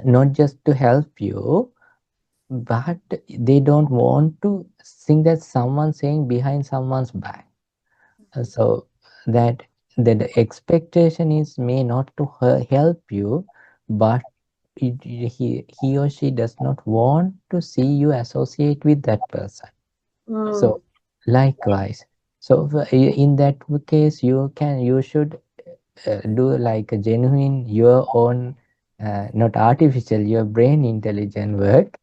S3: not just to help you, but they don't want to think that someone saying behind someone's back. So that the expectation is may not to help you, but he or she does not want to see you associate with that person. So likewise, so in that case, you should do like a genuine your own, not artificial, your brain intelligent work.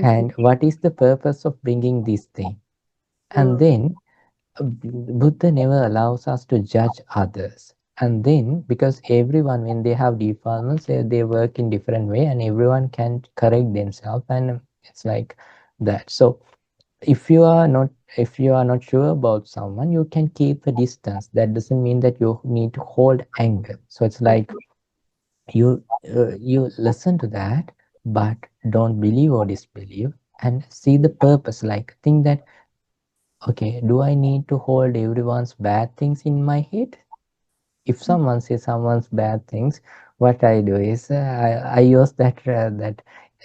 S3: And what is the purpose of bringing this thing? And then Buddha never allows us to judge others. And then, because everyone, when they have defilements, they work in different way, and everyone can correct themselves, and it's like that. So, if you are not sure about someone, you can keep a distance. That doesn't mean that you need to hold anger. So it's like you listen to that, but don't believe or disbelieve, and see the purpose. Like think that, okay, do I need to hold everyone's bad things in my head? If someone says someone's bad things, what I do is I use that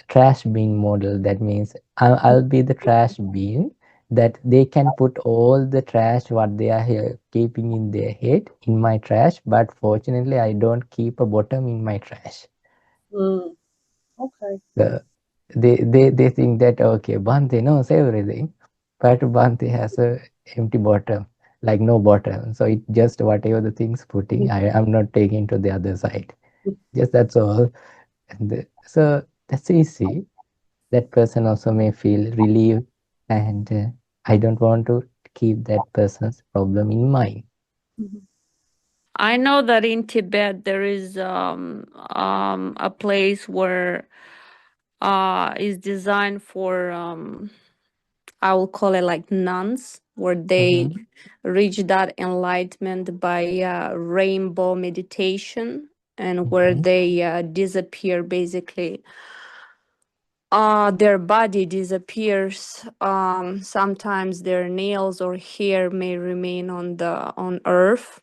S3: trash bin model. That means I'll be the trash bin, that they can put all the trash what they are here, keeping in their head in my trash, but fortunately I don't keep a bottom in my trash.
S5: Okay.
S3: The, they think that, okay, Bhante knows everything, but Bhante has a empty bottom, like no bottom. So it just whatever the things putting, I'm not taking to the other side. Just that's all. And so that's easy. That person also may feel relieved, and I don't want to keep that person's problem in mind.
S4: I know that in Tibet there is a place where is designed for I will call it like nuns, where they reach that enlightenment by rainbow meditation, and where they disappear basically. Their body disappears. Sometimes their nails or hair may remain on earth.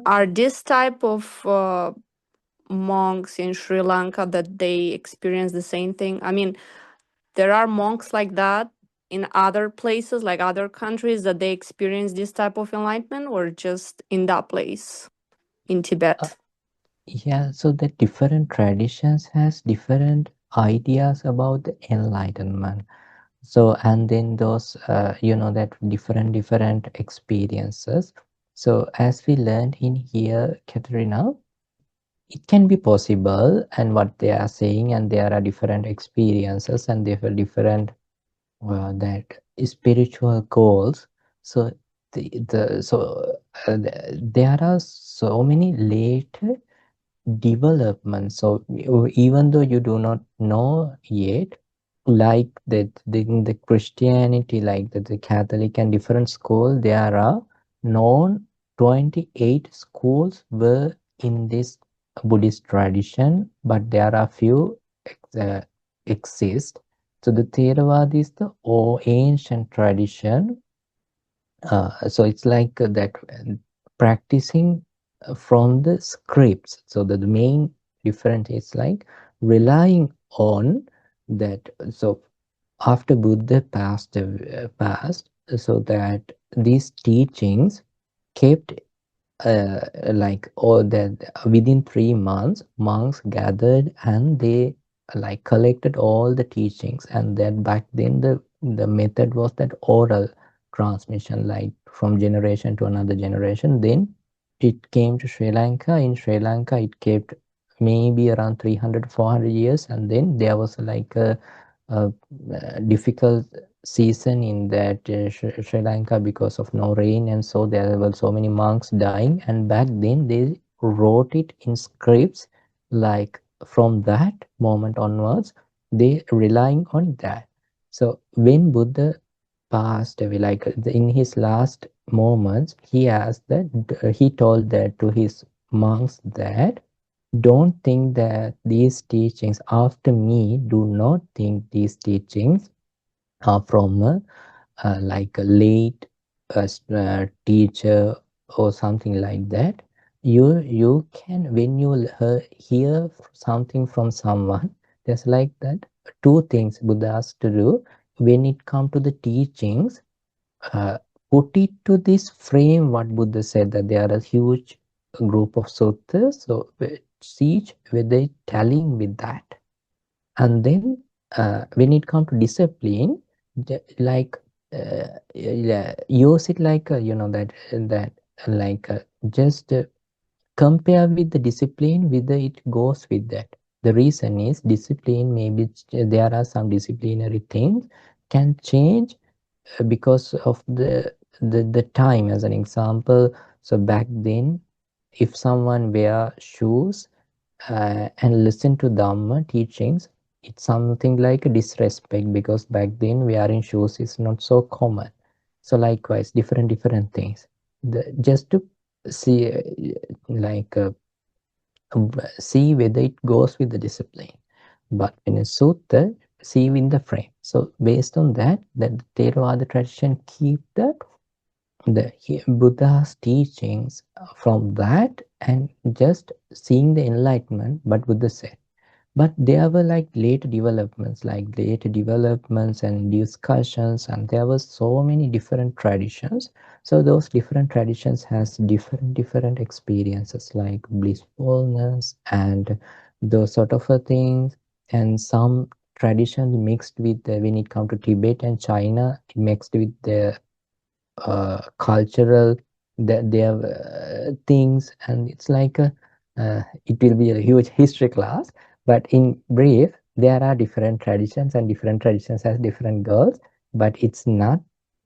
S4: Are this type of monks in Sri Lanka that they experience the same thing? I mean, there are monks like that in other places, like other countries, that they experience this type of enlightenment, or just in that place in Tibet?
S3: Yeah, so the different traditions has different ideas about the enlightenment. So and then those that different experiences. So as we learned in here, Katerina, it can be possible, and what they are saying, and there are different experiences, and there are different that spiritual goals. So there are so many later development. So even though you do not know yet, like that the Christianity, like the Catholic and different school, there are known 28 schools were in this Buddhist tradition, but there are few uh, exist. So the Theravada is the ancient tradition. So it's like that practicing from the scripts. So the main difference is like relying on that. So after Buddha passed, so that these teachings kept like all that within 3 months, monks gathered and they like collected all the teachings, and then back then the method was that oral transmission, like from generation to another generation. Then it came to Sri Lanka. In Sri Lanka it kept maybe around 300-400 years, and then there was like a difficult season in that Sri Lanka because of no rain, and so there were so many monks dying, and back then they wrote it in scripts. Like from that moment onwards, they relying on that. So when Buddha passed away, like in his last moments, he asked that he told that to his monks that don't think that these teachings after me, do not think these teachings are from like a late teacher or something like that, you can, when you hear something from someone, there's like that two things Buddha has to do when it comes to the teachings. Put it to this frame what Buddha said, that there are a huge group of suttas, so see whether it's telling with that. And then when it comes to discipline, like use it like that like just compare with the discipline whether it goes with that. The reason is discipline, maybe there are some disciplinary things can change because of the time. As an example, so back then if someone wear shoes and listen to Dhamma teachings, it's something like a disrespect, because back then wearing shoes is not so common. So likewise, different things. Just to see, like see whether it goes with the discipline. But in a sutta, see in the frame. So based on that, the Theravada tradition keep the Buddha's teachings from that, and just seeing the enlightenment, but Buddha said. But there were like later developments and discussions, and there were so many different traditions. So those different traditions has different experiences, like blissfulness and those sort of things. And some traditions mixed with when it comes to Tibet and China, mixed with the cultural, that they have things, and it's like it will be a huge history class. But in brief, there are different traditions, and different traditions has different goals, but it's not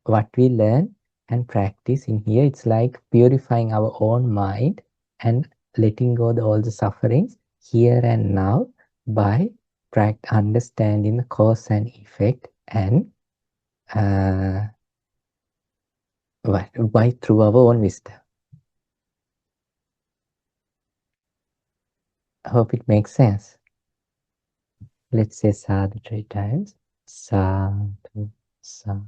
S3: what we learn and practice in here. It's like purifying our own mind and letting go all the sufferings here and now by understanding the cause and effect, and uh, why through our own wisdom. I hope it makes sense. Let's say sadhu 3 times. Sadhu, sadhu.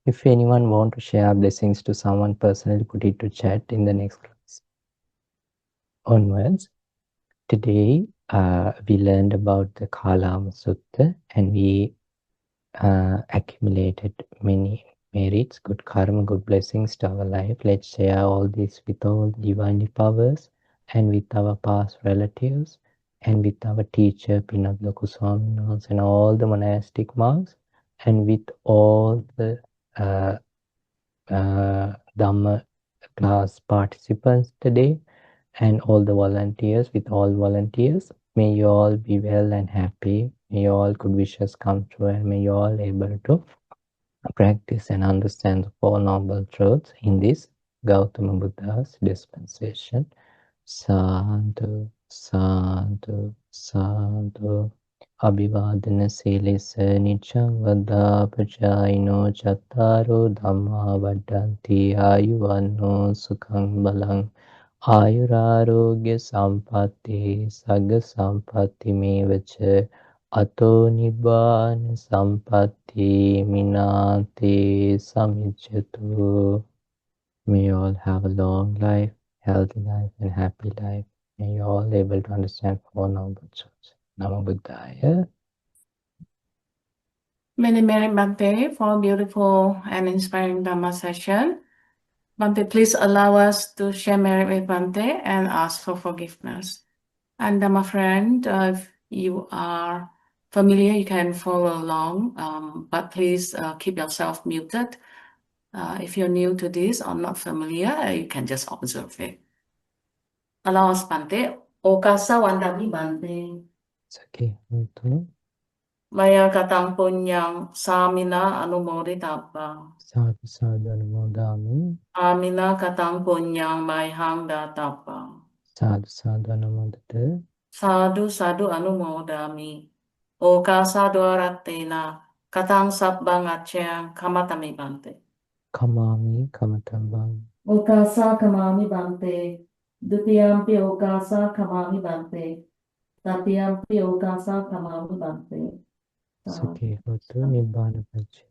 S3: If anyone want to share blessings to someone personally, put it to chat in the next class. Onwards, today we learned about the Kālāmasutta, and we accumulated many merits, good karma, good blessings to our life. Let's share all this with all divine powers, and with our past relatives, and with our teacher Pinat Loku Swaminos, and all the monastic monks, and with all the Dhamma class participants today, and all the volunteers. With all volunteers, may you all be well and happy. May all good wishes come true, and may you all able to practice and understand the Four Noble Truths in this Gautama Buddha's dispensation. Sadhu, sadhu, sadhu. Abhivadana Silesa Nichang Vada Pajaino Chattaro Dhamma Vadanti Ayuvanno Sukhang Balang Ayurarogya Sampatti Sagga Sampatti Mevacha Ato Nibbana Sampatti Minati Samicchatu. May you all have a long life, healthy life, and happy life. May you all able to understand Four Noble Truths. Namo Buddhaya.
S1: Many Bhante for a beautiful and inspiring Dhamma session. Bhante, please allow us to share merit with Bhante and ask for forgiveness. And Dhamma friend, if you are familiar, you can follow along, but please keep yourself muted. If you're new to this or not familiar, you can just observe it. Allow us, Bhante. Okasa wandami Bhante.
S3: Sakhi Hotu.
S1: Maya katang punyang samina anumoditapa.
S3: Sadhu sadhu anumodami.
S1: Amina katang punyang maihang datapa.
S3: Sadhu sadhu anumodate.
S1: Sadhu sadhu anumodami. Okasa dwaratena katang sabbang acyang kamatami Bhante.
S3: Kamami kamatambam.
S1: Okasa kamami Bhante. Dutiyampi okasa kamami Bhante. Tatiyampi okasa kamami Bante.
S3: Sakhi Hotu Nibbana Pacha.